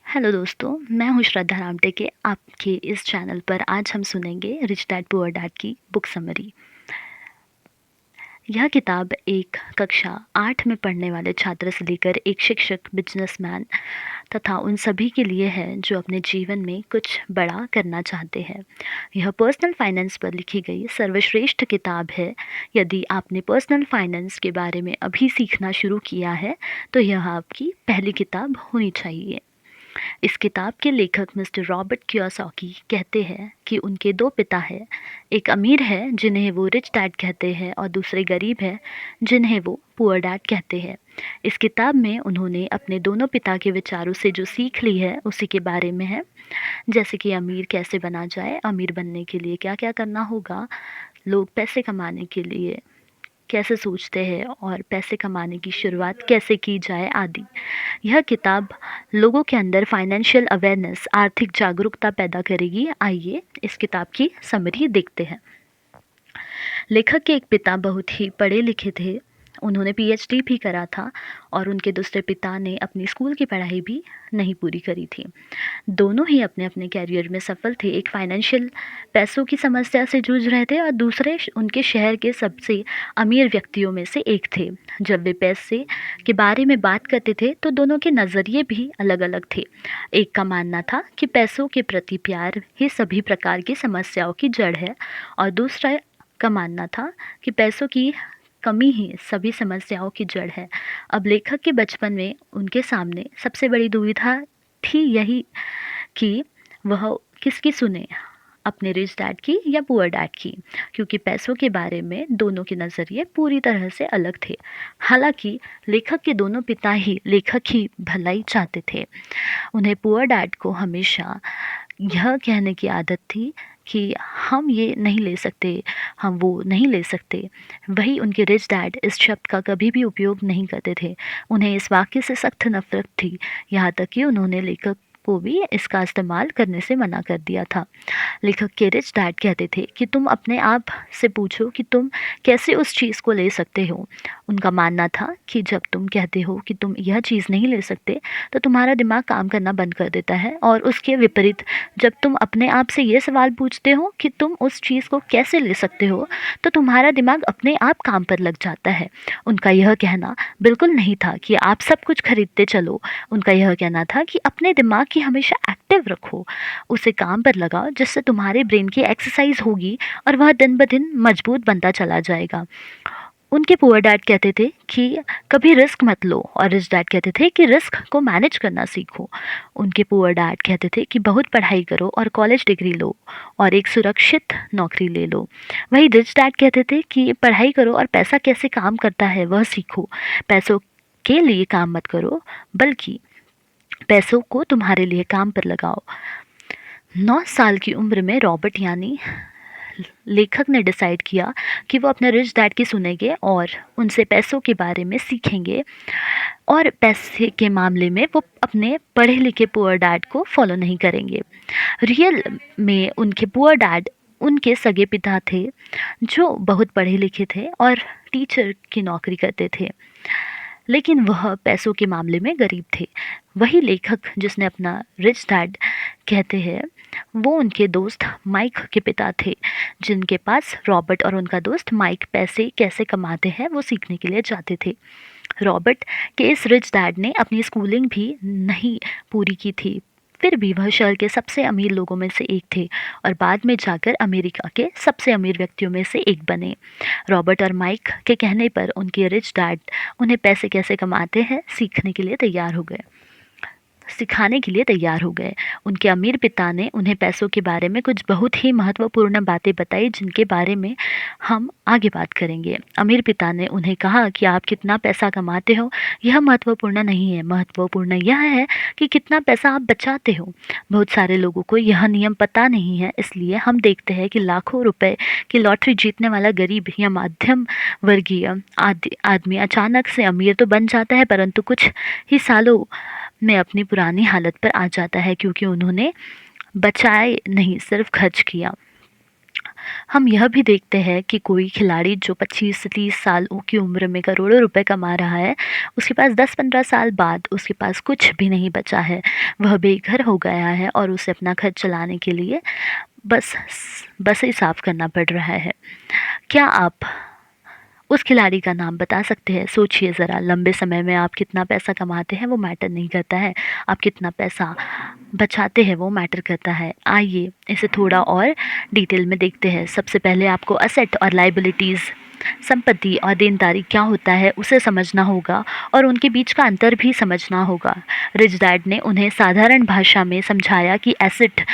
Hello दोस्तों, मैं हूँ श्रद्धा रामटे के आपके इस चैनल पर आज हम सुनेंगे रिच डैड पुअर डैड की बुक समरी। यह किताब एक कक्षा 8 में पढ़ने वाले छात्र से लेकर एक शिक्षक, बिजनेसमैन तथा उन सभी के लिए है जो अपने जीवन में कुछ बड़ा करना चाहते हैं। यह पर्सनल फाइनेंस पर लिखी गई सर्वश्रेष्ठ किताब है। यदि आपने पर्सनल फाइनेंस के बारे में अभी सीखना शुरू किया है तो यह आपकी पहली किताब होनी चाहिए। इस किताब के लेखक मिस्टर रॉबर्ट कियोसाकी कहते हैं कि उनके दो पिता हैं। एक अमीर है जिन्हें वो रिच डैड कहते हैं और दूसरे गरीब हैं जिन्हें वो पुअर डैड कहते हैं। इस किताब में उन्होंने अपने दोनों पिता के विचारों से जो सीख ली है उसी के बारे में है। जैसे कि अमीर कैसे बना जाए, अमीर बनने के लिए क्या क्या करना होगा, लोग पैसे कमाने के लिए कैसे सोचते हैं और पैसे कमाने की शुरुआत कैसे की जाए आदि। यह किताब लोगों के अंदर फाइनेंशियल अवेयरनेस, आर्थिक जागरूकता पैदा करेगी। आइए इस किताब की समरी देखते हैं। लेखक के एक पिता बहुत ही पढ़े लिखे थे। उन्होंने पीएचडी भी करा था और उनके दूसरे पिता ने अपनी स्कूल की पढ़ाई भी नहीं पूरी करी थी। दोनों ही अपने अपने कैरियर में सफल थे। एक फाइनेंशियल पैसों की समस्या से जूझ रहे थे और दूसरे उनके शहर के सबसे अमीर व्यक्तियों में से एक थे। जब वे पैसे के बारे में बात करते थे तो दोनों के नज़रिए भी अलग अलग थे। एक का मानना था कि पैसों के प्रति प्यार ही सभी प्रकार की समस्याओं की जड़ है और दूसरा का मानना था कि पैसों की कमी ही सभी समस्याओं की जड़ है। अब लेखक के बचपन में उनके सामने सबसे बड़ी दुविधा थी यही कि वह किसकी सुने, अपने रिच डैड की या पुअर डैड की, क्योंकि पैसों के बारे में दोनों के नज़रिए पूरी तरह से अलग थे। हालांकि लेखक के दोनों पिता ही लेखक ही भलाई चाहते थे। उन्हें पुअर डैड को हमेशा यह कहने की आदत थी कि हम ये नहीं ले सकते, हम वो नहीं ले सकते। वही उनके रिच डैड इस शब्द का कभी भी उपयोग नहीं करते थे। उन्हें इस वाक्य से सख्त नफरत थी, यहाँ तक कि उन्होंने लेखक को भी इसका इस्तेमाल करने से मना कर दिया था। लेखक के रिच डैड कहते थे कि तुम अपने आप से पूछो कि तुम कैसे उस चीज़ को ले सकते हो। उनका मानना था कि जब तुम कहते हो कि तुम यह चीज़ नहीं ले सकते तो तुम्हारा दिमाग काम करना बंद कर देता है, और उसके विपरीत जब तुम अपने आप से ये सवाल पूछते हो कि तुम उस चीज़ को कैसे ले सकते हो तो तुम्हारा दिमाग अपने आप काम पर लग जाता है। उनका यह कहना बिल्कुल नहीं था कि आप सब कुछ खरीदते चलो। उनका यह कहना था कि अपने दिमाग की हमेशा एक्टिव रखो, उसे काम पर लगाओ, जिससे तुम्हारे ब्रेन की एक्सरसाइज होगी और वह दिन ब दिन मजबूत बनता चला जाएगा। उनके पुअर डैड कहते थे कि कभी रिस्क मत लो और रिच डैड कहते थे कि रिस्क को मैनेज करना सीखो। उनके पुअर डैड कहते थे कि बहुत पढ़ाई करो और कॉलेज डिग्री लो और एक सुरक्षित नौकरी ले लो। वही रिच डैड कहते थे कि पढ़ाई करो और पैसा कैसे काम करता है वह सीखो। पैसों के लिए काम मत करो, बल्कि पैसों को तुम्हारे लिए काम पर लगाओ। 9 साल की उम्र में रॉबर्ट यानी लेखक ने डिसाइड किया कि वो अपने रिच डैड की सुनेंगे और उनसे पैसों के बारे में सीखेंगे, और पैसे के मामले में वो अपने पढ़े लिखे पुअर डैड को फॉलो नहीं करेंगे। रियल में उनके पुअर डैड उनके सगे पिता थे जो बहुत पढ़े लिखे थे और टीचर की नौकरी करते थे, लेकिन वह पैसों के मामले में गरीब थे। वही लेखक जिसने अपना रिच डैड कहते हैं वो उनके दोस्त माइक के पिता थे, जिनके पास रॉबर्ट और उनका दोस्त माइक पैसे कैसे कमाते हैं वो सीखने के लिए जाते थे। रॉबर्ट के इस रिच डैड ने अपनी स्कूलिंग भी नहीं पूरी की थी, फिर भी वह शहर के सबसे अमीर लोगों में से एक थे और बाद में जाकर अमेरिका के सबसे अमीर व्यक्तियों में से एक बने। रॉबर्ट और माइक के कहने पर उनके रिच डैड उन्हें पैसे कैसे कमाते हैं सिखाने के लिए तैयार हो गए। उनके अमीर पिता ने उन्हें पैसों के बारे में कुछ बहुत ही महत्वपूर्ण बातें बताई, जिनके बारे में हम आगे बात करेंगे। अमीर पिता ने उन्हें कहा कि आप कितना पैसा कमाते हो यह महत्वपूर्ण नहीं है, महत्वपूर्ण यह है कि कितना पैसा आप बचाते हो। बहुत सारे लोगों को यह नियम पता नहीं है, इसलिए हम देखते हैं कि लाखों रुपए की लॉटरी जीतने वाला गरीब या मध्यम वर्गीय आदमी अचानक से अमीर तो बन जाता है, परंतु कुछ ही सालों में अपनी पुरानी हालत पर आ जाता है, क्योंकि उन्होंने बचाए नहीं, सिर्फ खर्च किया। हम यह भी देखते हैं कि कोई खिलाड़ी जो 25 से 30 साल की उम्र में करोड़ों रुपए कमा रहा है, उसके पास 10-15 साल बाद उसके पास कुछ भी नहीं बचा है। वह बेघर हो गया है और उसे अपना घर चलाने के लिए बस बसें साफ़ करना पड़ रहा है। क्या आप उस खिलाड़ी का नाम बता सकते हैं? सोचिए ज़रा, लंबे समय में आप कितना पैसा कमाते हैं वो मैटर नहीं करता है, आप कितना पैसा बचाते हैं वो मैटर करता है। आइए इसे थोड़ा और डिटेल में देखते हैं। सबसे पहले आपको असेट और लायबिलिटीज़, संपत्ति और देनदारी क्या होता है उसे समझना होगा और उनके बीच का अंतर भी समझना होगा। रिच डैड ने उन्हें साधारण भाषा में समझाया कि एसेट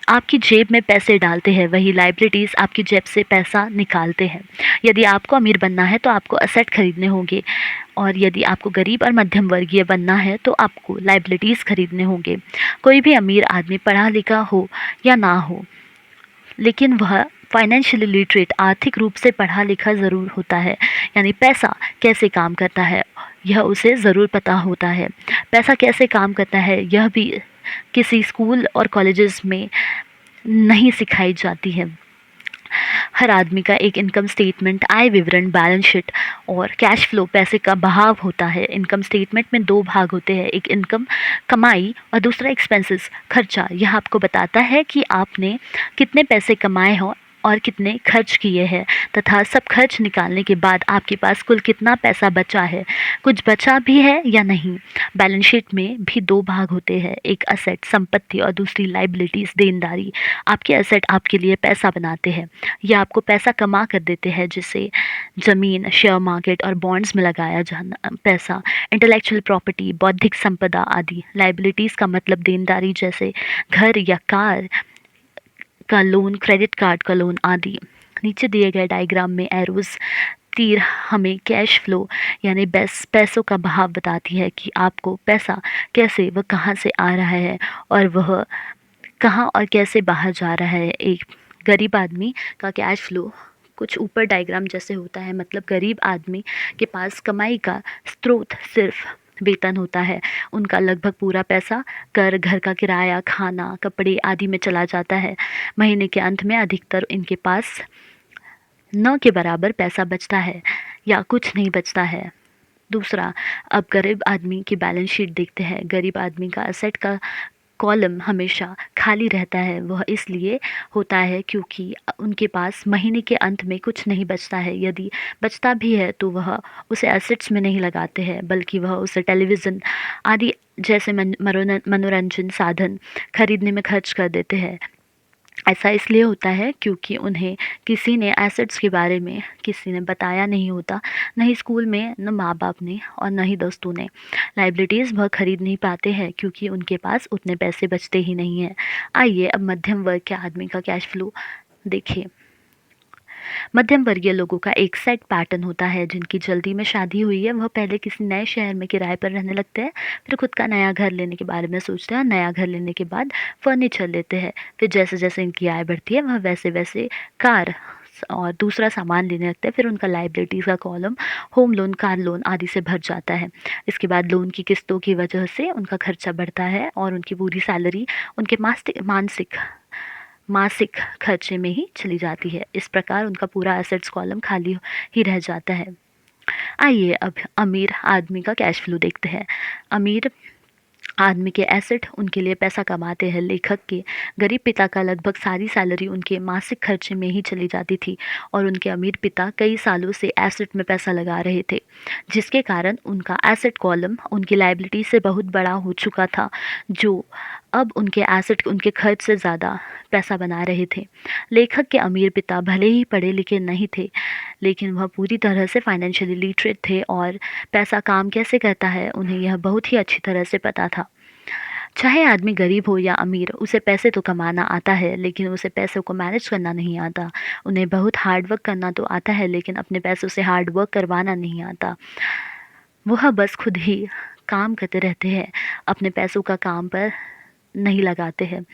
आपकी जेब में पैसे डालते हैं, वही लायबिलिटीज़ आपकी जेब से पैसा निकालते हैं। यदि आपको अमीर बनना है तो आपको असेट खरीदने होंगे, और यदि आपको गरीब और मध्यम वर्गीय बनना है तो आपको लायबिलिटीज़ खरीदने होंगे। कोई भी अमीर आदमी पढ़ा लिखा हो या ना हो, लेकिन वह फाइनेंशियली लिटरेट, आर्थिक रूप से पढ़ा लिखा ज़रूर होता है। यानी पैसा कैसे काम करता है यह उसे ज़रूर पता होता है। पैसा कैसे काम करता है यह भी किसी स्कूल और कॉलेजेस में नहीं सिखाई जाती है। हर आदमी का एक इनकम स्टेटमेंट, आय विवरण, बैलेंस शीट और कैश फ्लो, पैसे का बहाव होता है। इनकम स्टेटमेंट में दो भाग होते हैं, एक इनकम कमाई और दूसरा एक्सपेंसेस, खर्चा। यह आपको बताता है कि आपने कितने पैसे कमाए हों और कितने खर्च किए हैं, तथा सब खर्च निकालने के बाद आपके पास कुल कितना पैसा बचा है, कुछ बचा भी है या नहीं। बैलेंस शीट में भी दो भाग होते हैं, एक असेट, संपत्ति, और दूसरी लाइबिलिटीज़, देनदारी। आपके असेट आपके लिए पैसा बनाते हैं, या आपको पैसा कमा कर देते हैं, जिसे ज़मीन, शेयर मार्केट और बॉन्ड्स में लगाया जाना पैसा, इंटेलेक्चुअल प्रॉपर्टी, बौद्धिक संपदा आदि। लाइबिलिटीज़ का मतलब देनदारी, जैसे घर या कार का लोन, क्रेडिट कार्ड का लोन आदि। नीचे दिए गए डायग्राम में एरोज़, तीर, हमें कैश फ्लो यानी पैसों का बहाव बताती है कि आपको पैसा कैसे व कहाँ से आ रहा है और वह कहाँ और कैसे बाहर जा रहा है। एक गरीब आदमी का कैश फ्लो कुछ ऊपर डायग्राम जैसे होता है, मतलब गरीब आदमी के पास कमाई का स्रोत सिर्फ वेतन होता है। उनका लगभग पूरा पैसा कर, घर का किराया, खाना, कपड़े आदि में चला जाता है। महीने के अंत में अधिकतर इनके पास न के बराबर पैसा बचता है या कुछ नहीं बचता है। दूसरा, अब गरीब आदमी की बैलेंस शीट देखते हैं। गरीब आदमी का असेट का कॉलम हमेशा खाली रहता है। वह इसलिए होता है क्योंकि उनके पास महीने के अंत में कुछ नहीं बचता है। यदि बचता भी है तो वह उसे एसेट्स में नहीं लगाते हैं, बल्कि वह उसे टेलीविज़न आदि जैसे मनोरंजन साधन खरीदने में खर्च कर देते हैं। ऐसा इसलिए होता है क्योंकि उन्हें किसी ने एसेट्स के बारे में किसी ने बताया नहीं होता, न ही स्कूल में, न माँ बाप ने और न ही दोस्तों ने। लाइबिलिटीज़ वह खरीद नहीं पाते हैं क्योंकि उनके पास उतने पैसे बचते ही नहीं हैं। आइए अब मध्यम वर्ग के आदमी का कैश फ्लो देखें। मध्यम वर्गीय लोगों का एक सेट पैटर्न होता है। जिनकी जल्दी में शादी हुई है वह पहले किसी नए शहर में किराए पर रहने लगते हैं, फिर खुद का नया घर लेने के बारे में सोचते हैं, नया घर लेने के बाद फर्नीचर लेते हैं, फिर जैसे जैसे इनकी आय बढ़ती है वह वैसे वैसे कार और दूसरा सामान लेने लगते हैं। फिर उनका लाइबिलिटीज़ का column home loan, car loan आदि से भर जाता है। इसके बाद लोन की किस्तों की वजह से उनका खर्चा बढ़ता है और उनकी पूरी सैलरी उनके मासिक खर्चे में ही चली जाती है। इस प्रकार उनका पूरा एसेट्स कॉलम खाली ही रह जाता है। आइए अब अमीर आदमी का कैश फ्लो देखते हैं। अमीर आदमी के एसेट उनके लिए पैसा कमाते हैं। लेखक के गरीब पिता का लगभग सारी सैलरी उनके मासिक खर्चे में ही चली जाती थी और उनके अमीर पिता कई सालों से एसेट में पैसा लगा रहे थे, जिसके कारण उनका एसेट कॉलम उनकी लायबिलिटी से बहुत बड़ा हो चुका था, जो अब उनके एसेट उनके खर्च से ज़्यादा पैसा बना रहे थे। लेखक के अमीर पिता भले ही पढ़े लिखे नहीं थे, लेकिन वह पूरी तरह से फाइनेंशियली लिटरेट थे और पैसा काम कैसे करता है उन्हें यह बहुत ही अच्छी तरह से पता था। चाहे आदमी गरीब हो या अमीर, उसे पैसे तो कमाना आता है, लेकिन उसे पैसों को मैनेज करना नहीं आता। उन्हें बहुत हार्ड वर्क करना तो आता है, लेकिन अपने पैसों से हार्ड वर्क करवाना नहीं आता। वह बस खुद ही काम करते रहते हैं, अपने पैसों का काम पर नहीं लगाते हैं।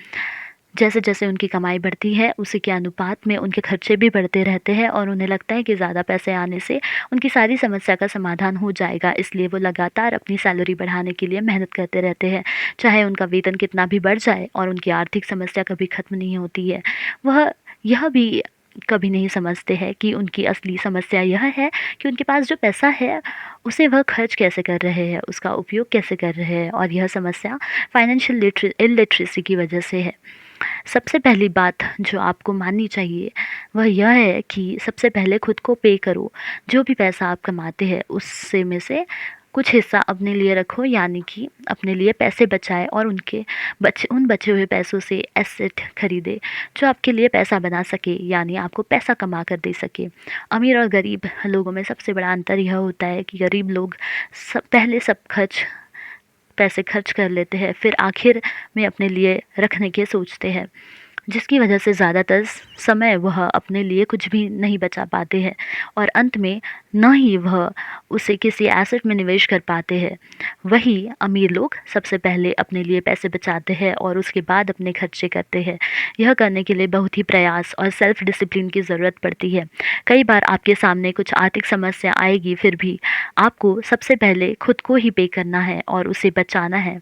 जैसे जैसे उनकी कमाई बढ़ती है उसी के अनुपात में उनके खर्चे भी बढ़ते रहते हैं और उन्हें लगता है कि ज़्यादा पैसे आने से उनकी सारी समस्या का समाधान हो जाएगा, इसलिए वो लगातार अपनी सैलरी बढ़ाने के लिए मेहनत करते रहते हैं। चाहे उनका वेतन कितना भी बढ़ जाए और उनकी आर्थिक समस्या कभी ख़त्म नहीं होती है। वह यह भी कभी नहीं समझते हैं कि उनकी असली समस्या यह है कि उनके पास जो पैसा है, उसे वह खर्च कैसे कर रहे हैं, उसका उपयोग कैसे कर रहे हैं, और यह समस्या फाइनेंशियल इलिटरेसी की वजह से है। सबसे पहली बात जो आपको माननी चाहिए वह यह है कि सबसे पहले खुद को पे करो। जो भी पैसा आप कमाते हैं उससे में से कुछ हिस्सा अपने लिए रखो, यानी कि अपने लिए पैसे बचाएं और उन बचे हुए पैसों से एसेट खरीदे जो आपके लिए पैसा बना सके, यानी आपको पैसा कमा कर दे सके। अमीर और गरीब लोगों में सबसे बड़ा अंतर यह होता है कि गरीब लोग पहले सब पैसे खर्च कर लेते हैं, फिर आखिर में अपने लिए रखने के सोचते हैं, जिसकी वजह से ज़्यादातर समय वह अपने लिए कुछ भी नहीं बचा पाते हैं और अंत में न ही वह उसे किसी एसेट में निवेश कर पाते हैं। वही अमीर लोग सबसे पहले अपने लिए पैसे बचाते हैं और उसके बाद अपने खर्चे करते हैं। यह करने के लिए बहुत ही प्रयास और सेल्फ डिसिप्लिन की ज़रूरत पड़ती है। कई बार आपके सामने कुछ आर्थिक समस्या आएगी, फिर भी आपको सबसे पहले खुद को ही पे करना है और उसे बचाना है।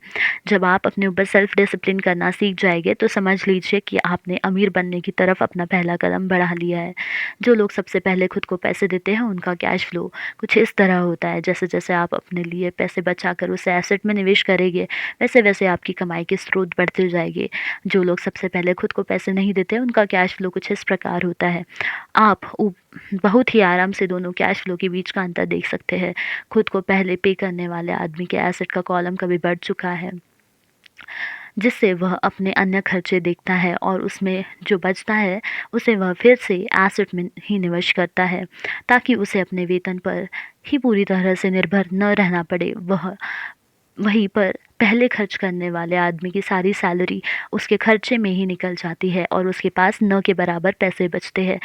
जब आप अपने ऊपर सेल्फ डिसिप्लिन करना सीख जाएंगे तो समझ लीजिए कि आपने अमीर बनने की तरफ अपना पहला कदम बढ़ा लिया है। जो लोग सबसे पहले खुद को पैसे देते हैं उनका कैश फ्लो कुछ इस तरह होता है, जैसे जैसे आप अपने लिए पैसे बचाकर उसे एसेट में निवेश करेंगे, वैसे वैसे आपकी कमाई के स्रोत बढ़ते जाएंगे। जो लोग सबसे पहले खुद को पैसे नहीं देते उनका कैश फ्लो कुछ इस प्रकार होता है। आप बहुत ही आराम से दोनों कैश फ्लो के बीच का अंतर देख सकते हैं। खुद को पहले पे करने वाले आदमी के एसेट का कॉलम कभी बढ़ चुका है, जिससे वह अपने अन्य खर्चे देखता है और उसमें जो बचता है उसे वह फिर से एसेट में ही निवेश करता है, ताकि उसे अपने वेतन पर ही पूरी तरह से निर्भर न रहना पड़े। वहीं पर पहले खर्च करने वाले आदमी की सारी सैलरी उसके खर्चे में ही निकल जाती है और उसके पास न के बराबर पैसे बचते हैं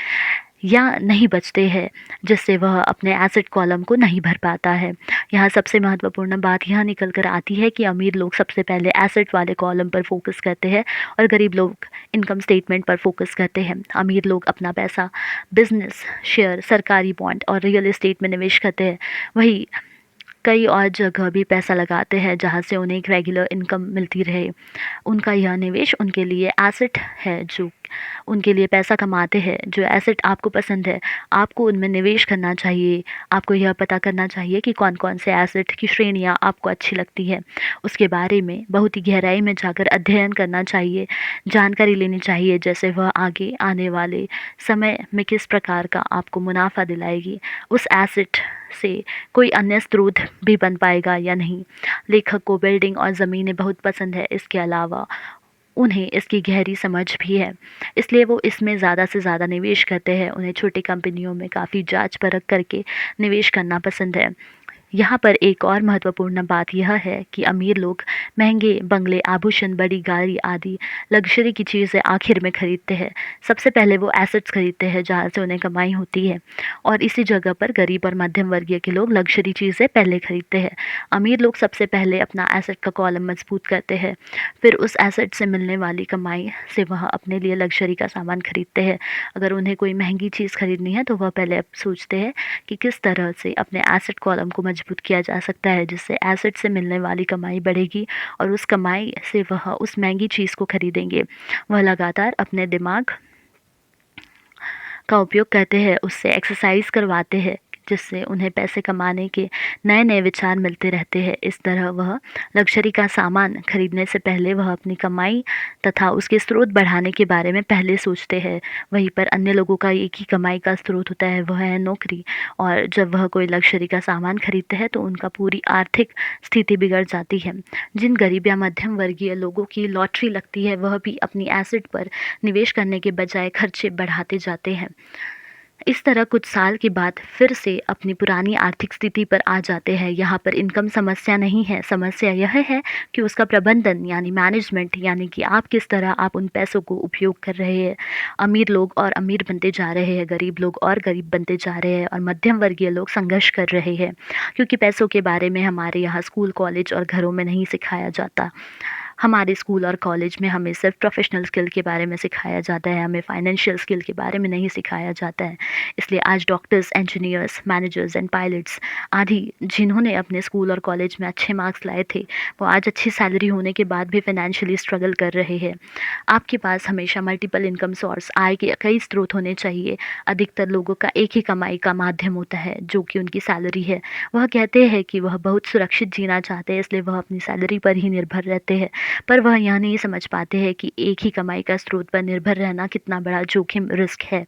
या नहीं बचते हैं, जिससे वह अपने एसेट कॉलम को नहीं भर पाता है। यहाँ सबसे महत्वपूर्ण बात यह निकल कर आती है कि अमीर लोग सबसे पहले एसेट वाले कॉलम पर फोकस करते हैं और गरीब लोग इनकम स्टेटमेंट पर फोकस करते हैं। अमीर लोग अपना पैसा बिजनेस, शेयर, सरकारी बॉन्ड और रियल एस्टेट में निवेश करते हैं, वही कई और जगह भी पैसा लगाते हैं जहाँ से उन्हें एक रेगुलर इनकम मिलती रहे। उनका यह निवेश उनके लिए एसेट है जो उनके लिए पैसा कमाते हैं। जो एसेट आपको पसंद है, आपको उनमें निवेश करना चाहिए। आपको यह पता करना चाहिए कि कौन कौन से एसेट की श्रेणियाँ आपको अच्छी लगती है, उसके बारे में बहुत ही गहराई में जाकर अध्ययन करना चाहिए, जानकारी लेनी चाहिए, जैसे वह आगे आने वाले समय में किस प्रकार का आपको मुनाफा दिलाएगी, उस एसेट से कोई अन्य स्रोत भी बन पाएगा या नहीं। लेखक को बिल्डिंग और ज़मीनें बहुत पसंद है, इसके अलावा उन्हें इसकी गहरी समझ भी है, इसलिए वो इसमें ज़्यादा से ज़्यादा निवेश करते हैं। उन्हें छोटी कंपनियों में काफ़ी जांच परख करके निवेश करना पसंद है। यहाँ पर एक और महत्वपूर्ण बात यह है कि अमीर लोग महंगे बंगले, आभूषण, बड़ी गाड़ी आदि लग्जरी की चीज़ें आखिर में खरीदते हैं। सबसे पहले वो एसेट्स खरीदते हैं जहाँ से उन्हें कमाई होती है, और इसी जगह पर गरीब और मध्यम वर्गीय के लोग लग्जरी चीज़ें पहले खरीदते हैं। अमीर लोग सबसे पहले अपना एसेट का कॉलम मजबूत करते हैं, फिर उस एसेट से मिलने वाली कमाई से वह अपने लिए लग्जरी का सामान खरीदते हैं। अगर उन्हें कोई महंगी चीज़ खरीदनी है तो वह पहले अब सोचते हैं कि किस तरह से अपने एसेट कॉलम को मजबूत किया जा सकता है, जिससे एसेट से मिलने वाली कमाई बढ़ेगी और उस कमाई से वह उस महंगी चीज़ को खरीदेंगे। वह लगातार अपने दिमाग का उपयोग करते हैं, उससे एक्सरसाइज करवाते हैं, जिससे उन्हें पैसे कमाने के नए नए विचार मिलते रहते हैं। इस तरह वह लग्जरी का सामान खरीदने से पहले वह अपनी कमाई तथा उसके स्रोत बढ़ाने के बारे में पहले सोचते हैं। वहीं पर अन्य लोगों का एक ही कमाई का स्रोत होता है, वह है नौकरी, और जब वह कोई लग्जरी का सामान खरीदते हैं तो उनका पूरी आर्थिक स्थिति बिगड़ जाती है। जिन गरीब या मध्यम वर्गीय लोगों की लॉटरी लगती है वह भी अपनी एसेट पर निवेश करने के बजाय खर्चे बढ़ाते जाते हैं। इस तरह कुछ साल के बाद फिर से अपनी पुरानी आर्थिक स्थिति पर आ जाते हैं। यहाँ पर इनकम समस्या नहीं है, समस्या यह है कि उसका प्रबंधन यानी मैनेजमेंट, यानी कि आप किस तरह आप उन पैसों को उपयोग कर रहे हैं। अमीर लोग और अमीर बनते जा रहे हैं, गरीब लोग और गरीब बनते जा रहे हैं, और मध्यम वर्गीय लोग संघर्ष कर रहे हैं, क्योंकि पैसों के बारे में हमारे यहाँ स्कूल, कॉलेज और घरों में नहीं सिखाया जाता। हमारे स्कूल और कॉलेज में हमें सिर्फ प्रोफेशनल स्किल के बारे में सिखाया जाता है, हमें फाइनेंशियल स्किल के बारे में नहीं सिखाया जाता है। इसलिए आज doctors, engineers, managers and pilots आदि जिन्होंने अपने स्कूल और कॉलेज में अच्छे मार्क्स लाए थे, वो आज अच्छी सैलरी होने के बाद भी फाइनेंशियली स्ट्रगल कर रहे हैं। आपके पास हमेशा मल्टीपल इनकम सोर्स, आय के कई स्रोत होने चाहिए। अधिकतर लोगों का एक ही कमाई का माध्यम होता है, जो कि उनकी सैलरी है। वह कहते हैं कि वह बहुत सुरक्षित जीना चाहते हैं, इसलिए वह अपनी सैलरी पर ही निर्भर रहते हैं। पर वह यह नहीं समझ पाते हैं कि एक ही कमाई का स्रोत पर निर्भर रहना कितना बड़ा जोखिम रिस्क है।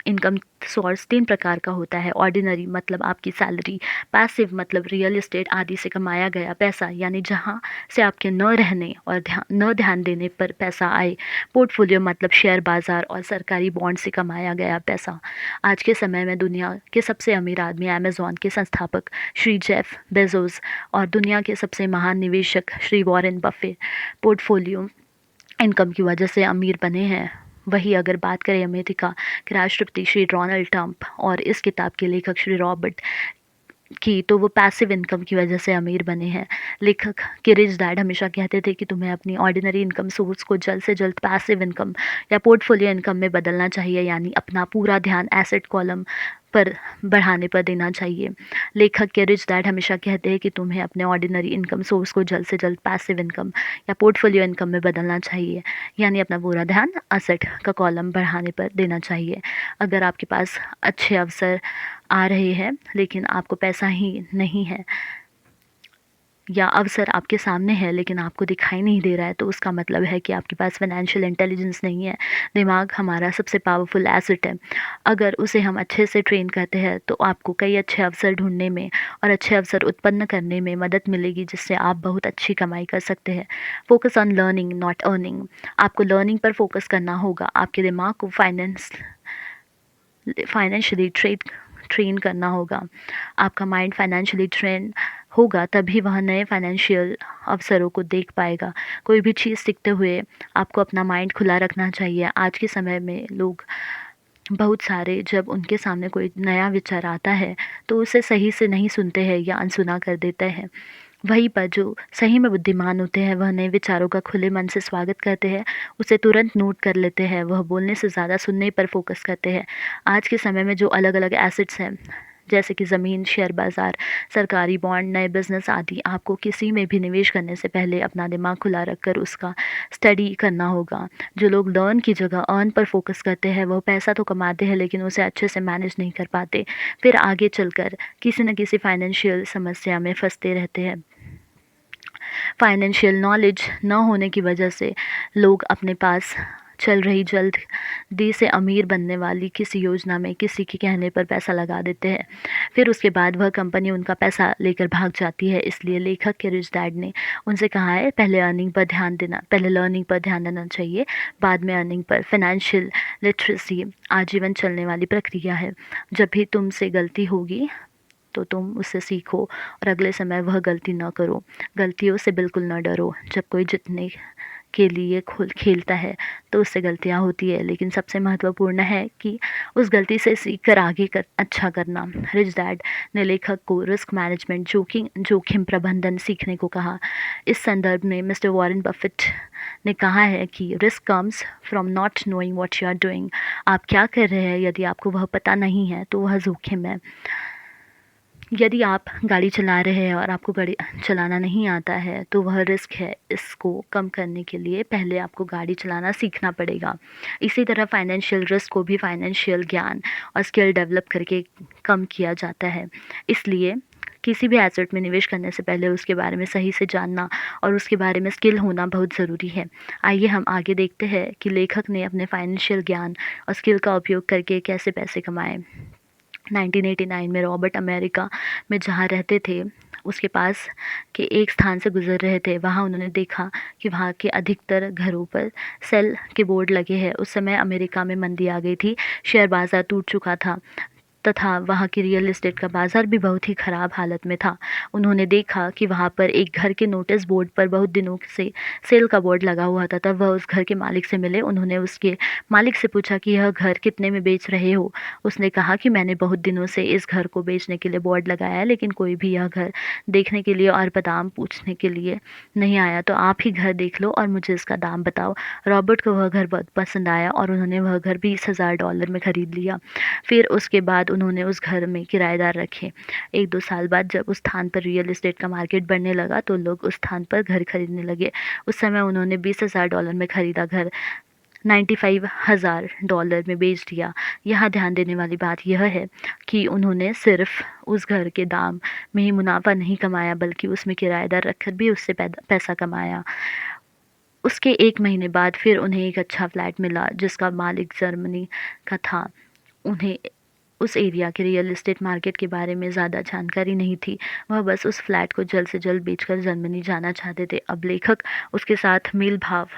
इनकम सोर्स 3 प्रकार का होता है। ऑर्डिनरी मतलब आपकी सैलरी, पैसिव मतलब रियल एस्टेट आदि से कमाया गया पैसा, यानी जहां से आपके न रहने और न ध्यान देने पर पैसा आए। पोर्टफोलियो मतलब शेयर बाजार और सरकारी बॉन्ड से कमाया गया पैसा। आज के समय में दुनिया के सबसे अमीर आदमी अमेज़न के संस्थापक श्री जेफ बेजोस और दुनिया के सबसे महान निवेशक Shri Warren Buffett portfolio income की वजह से अमीर बने हैं। वही अगर बात करें अमेरिका के राष्ट्रपति श्री डोनाल्ड ट्रंप और इस किताब के लेखक श्री रॉबर्ट की, तो वो पैसिव इनकम की वजह से अमीर बने हैं। लेखक के रिच डैड हमेशा कहते थे कि तुम्हें अपनी ऑर्डिनरी इनकम सोर्स को जल्द से जल्द पैसिव इनकम या पोर्टफोलियो इनकम में बदलना चाहिए, यानी अपना पूरा ध्यान एसेट कॉलम पर बढ़ाने पर देना चाहिए। लेखक के रिच डैड हमेशा कहते हैं कि तुम्हें अपने ऑर्डिनरी इनकम सोर्स को जल्द से जल्द पैसिव इनकम या पोर्टफोलियो इनकम में बदलना चाहिए, यानी अपना पूरा ध्यान एसेट का कॉलम बढ़ाने पर देना चाहिए। अगर आपके पास अच्छे अवसर आ रहे हैं लेकिन आपको पैसा ही नहीं है, या अवसर आपके सामने है लेकिन आपको दिखाई नहीं दे रहा है, तो उसका मतलब है कि आपके पास फाइनेंशियल इंटेलिजेंस नहीं है। दिमाग हमारा सबसे पावरफुल एसेट है। अगर उसे हम अच्छे से ट्रेन करते हैं तो आपको कई अच्छे अवसर ढूंढने में और अच्छे अवसर उत्पन्न करने में मदद मिलेगी, जिससे आप बहुत अच्छी कमाई कर सकते हैं। Focus on learning not earning. आपको लर्निंग पर फोकस करना होगा। आपके दिमाग को फाइनेंशियली ट्रेन करना होगा। आपका माइंड फाइनेंशियली ट्रेन होगा तभी वह नए फाइनेंशियल अवसरों को देख पाएगा। कोई भी चीज़ सीखते हुए आपको अपना माइंड खुला रखना चाहिए। आज के समय में लोग बहुत सारे, जब उनके सामने कोई नया विचार आता है तो उसे सही से नहीं सुनते हैं या अनसुना कर देते हैं। वहीं पर जो सही में बुद्धिमान होते हैं वह नए विचारों का खुले मन से स्वागत करते हैं, उसे तुरंत नोट कर लेते हैं। वह बोलने से ज़्यादा सुनने पर फोकस करते हैं। आज के समय में जो अलग अलग एसेट्स हैं, जैसे कि ज़मीन, शेयर बाज़ार, सरकारी बॉन्ड, नए बिजनेस आदि, आपको किसी में भी निवेश करने से पहले अपना दिमाग खुला रखकर उसका स्टडी करना होगा। जो लोग लर्न की जगह अर्न पर फोकस करते हैं वह पैसा तो कमाते हैं लेकिन उसे अच्छे से मैनेज नहीं कर पाते, फिर आगे चलकर किसी न किसी फाइनेंशियल समस्या में फंसते रहते हैं। फाइनेंशियल नॉलेज न होने की वजह से लोग अपने पास चल रही जल्दी से अमीर बनने वाली किसी योजना में किसी के कहने पर पैसा लगा देते हैं, फिर उसके बाद वह कंपनी उनका पैसा लेकर भाग जाती है। इसलिए लेखक के रिच डैड ने उनसे कहा है, पहले लर्निंग पर ध्यान देना चाहिए, बाद में अर्निंग पर। फाइनेंशियल लिटरेसी आजीवन चलने वाली प्रक्रिया है। जब भी तुमसे गलती होगी तो तुम उससे सीखो और अगले समय वह गलती न करो। गलतियों से बिल्कुल न डरो। जब कोई जीतने के लिए खेलता है तो उससे गलतियां होती है, लेकिन सबसे महत्वपूर्ण है कि उस गलती से सीख कर आगे अच्छा करना। रिच डैड ने लेखक को रिस्क मैनेजमेंट, जोखिम प्रबंधन सीखने को कहा। इस संदर्भ में मिस्टर वॉरेन बफेट ने कहा है कि risk comes from not knowing what you are doing. आप क्या कर रहे हैं, यदि आपको वह पता नहीं है तो वह जोखिम है। यदि आप गाड़ी चला रहे हैं और आपको गाड़ी चलाना नहीं आता है तो वह रिस्क है। इसको कम करने के लिए पहले आपको गाड़ी चलाना सीखना पड़ेगा। इसी तरह फाइनेंशियल रिस्क को भी फाइनेंशियल ज्ञान और स्किल डेवलप करके कम किया जाता है। इसलिए किसी भी एसेट में निवेश करने से पहले उसके बारे में सही से जानना और उसके बारे में स्किल होना बहुत ज़रूरी है। आइए हम आगे देखते हैं कि लेखक ने अपने फाइनेंशियल ज्ञान और स्किल का उपयोग करके कैसे पैसे कमाए। 1989 में रॉबर्ट अमेरिका में जहाँ रहते थे उसके पास के एक स्थान से गुजर रहे थे। वहाँ उन्होंने देखा कि वहाँ के अधिकतर घरों पर सेल के बोर्ड लगे हैं। उस समय अमेरिका में मंदी आ गई थी, शेयर बाज़ार टूट चुका था तथा वहाँ की रियल एस्टेट का बाज़ार भी बहुत ही ख़राब हालत में था। उन्होंने देखा कि वहाँ पर एक घर के नोटिस बोर्ड पर बहुत दिनों से सेल का बोर्ड लगा हुआ था। तब वह उस घर के मालिक से मिले। उन्होंने उसके मालिक से पूछा कि यह घर कितने में बेच रहे हो? उसने कहा कि मैंने बहुत दिनों से इस घर को बेचने के लिए बोर्ड लगाया है, लेकिन कोई भी यह घर देखने के लिए और दाम पूछने के लिए नहीं आया, तो आप ही घर देख लो और मुझे इसका दाम बताओ। रॉबर्ट को वह घर बहुत पसंद आया और उन्होंने वह घर $20,000 में ख़रीद लिया। फिर उसके बाद उन्होंने उस घर में किराएदार रखे। 1-2 साल बाद जब उस स्थान पर रियल एस्टेट का मार्केट बढ़ने लगा तो लोग उस स्थान पर घर खरीदने लगे। उस समय उन्होंने $20,000 में खरीदा घर $95,000 में बेच दिया। यहाँ ध्यान देने वाली बात यह है कि उन्होंने सिर्फ़ उस घर के दाम में ही मुनाफ़ा नहीं कमाया, बल्कि उसमें किराएदार रखकर भी उससे पैसा कमाया। उसके 1 महीने बाद फिर उन्हें एक अच्छा फ्लैट मिला जिसका मालिक जर्मनी का था। उन्हें उस एरिया के रियल एस्टेट मार्केट के बारे में ज़्यादा जानकारी नहीं थी। वह बस उस फ्लैट को जल्द से जल्द बेचकर जर्मनी जाना चाहते थे। अब लेखक उसके साथ मेल भाव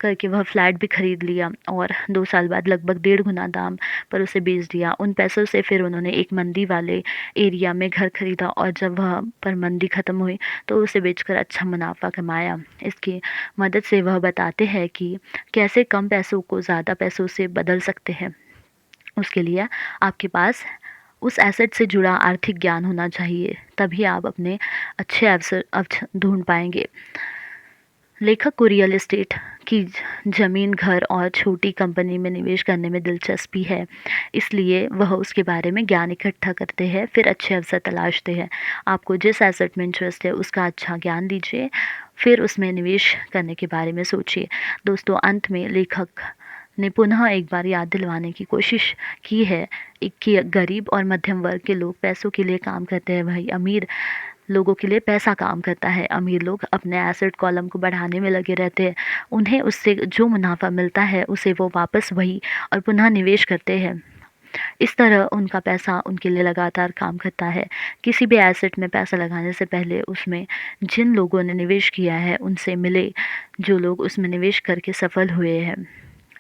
करके वह फ्लैट भी खरीद लिया और 2 साल बाद लगभग 1.5 गुना दाम पर उसे बेच दिया। उन पैसों से फिर उन्होंने एक मंदी वाले एरिया में घर खरीदा और जब वह पर मंदी ख़त्म हुई तो उसे बेचकर अच्छा मुनाफा कमाया। इसकी मदद से वह बताते हैं कि कैसे कम पैसों को ज़्यादा पैसों से बदल सकते हैं। उसके लिए आपके पास उस एसेट से जुड़ा आर्थिक ज्ञान होना चाहिए, तभी आप अपने अच्छे अवसर ढूँढ पाएँगे। लेखक को रियल एस्टेट की ज़मीन, घर और छोटी कंपनी में निवेश करने में दिलचस्पी है, इसलिए वह उसके बारे में ज्ञान इकट्ठा करते हैं, फिर अच्छे अवसर तलाशते हैं। आपको जिस एसेट में इंटरेस्ट है उसका अच्छा ज्ञान लीजिए, फिर उसमें निवेश करने के बारे में सोचिए। दोस्तों, अंत में लेखक ने पुनः एक बार याद दिलवाने की कोशिश की है कि गरीब और मध्यम वर्ग के लोग पैसों के लिए काम करते हैं, वही अमीर लोगों के लिए पैसा काम करता है। अमीर लोग अपने एसेट कॉलम को बढ़ाने में लगे रहते हैं। उन्हें उससे जो मुनाफा मिलता है उसे वो वापस वही और पुनः निवेश करते हैं। इस तरह उनका पैसा उनके लिए लगातार काम करता है। किसी भी एसेट में पैसा लगाने से पहले उसमें जिन लोगों ने निवेश किया है उनसे मिले, जो लोग उसमें निवेश करके सफल हुए हैं।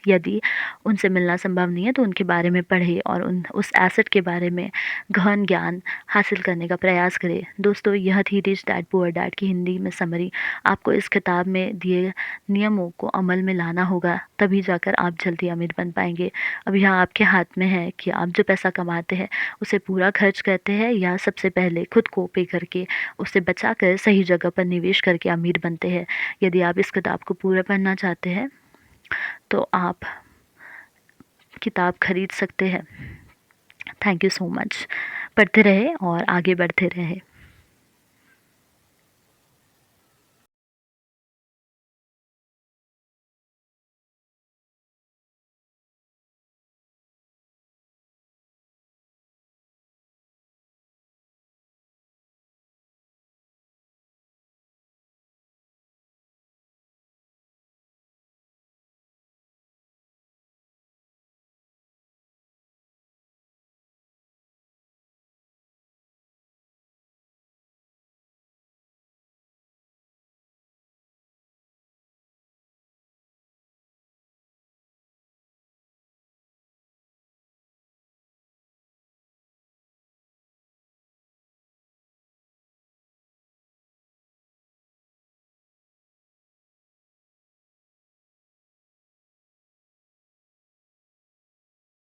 यदि उनसे मिलना संभव नहीं है तो उनके बारे में पढ़ें और उस एसेट के बारे में गहन ज्ञान हासिल करने का प्रयास करें। दोस्तों, यह थी रिच डैड पुअर डैड की हिंदी में समरी। आपको इस किताब में दिए नियमों को अमल में लाना होगा, तभी जाकर आप जल्दी अमीर बन पाएंगे। अब यह आपके हाथ में है कि आप जो पैसा कमाते हैं उसे पूरा खर्च करते हैं या सबसे पहले खुद को पे करके उसे बचा कर सही जगह पर निवेश करके अमीर बनते हैं। यदि आप इस किताब को पूरा पढ़ना चाहते हैं तो आप किताब खरीद सकते हैं। Thank you so much. पढ़ते रहें और आगे बढ़ते रहें।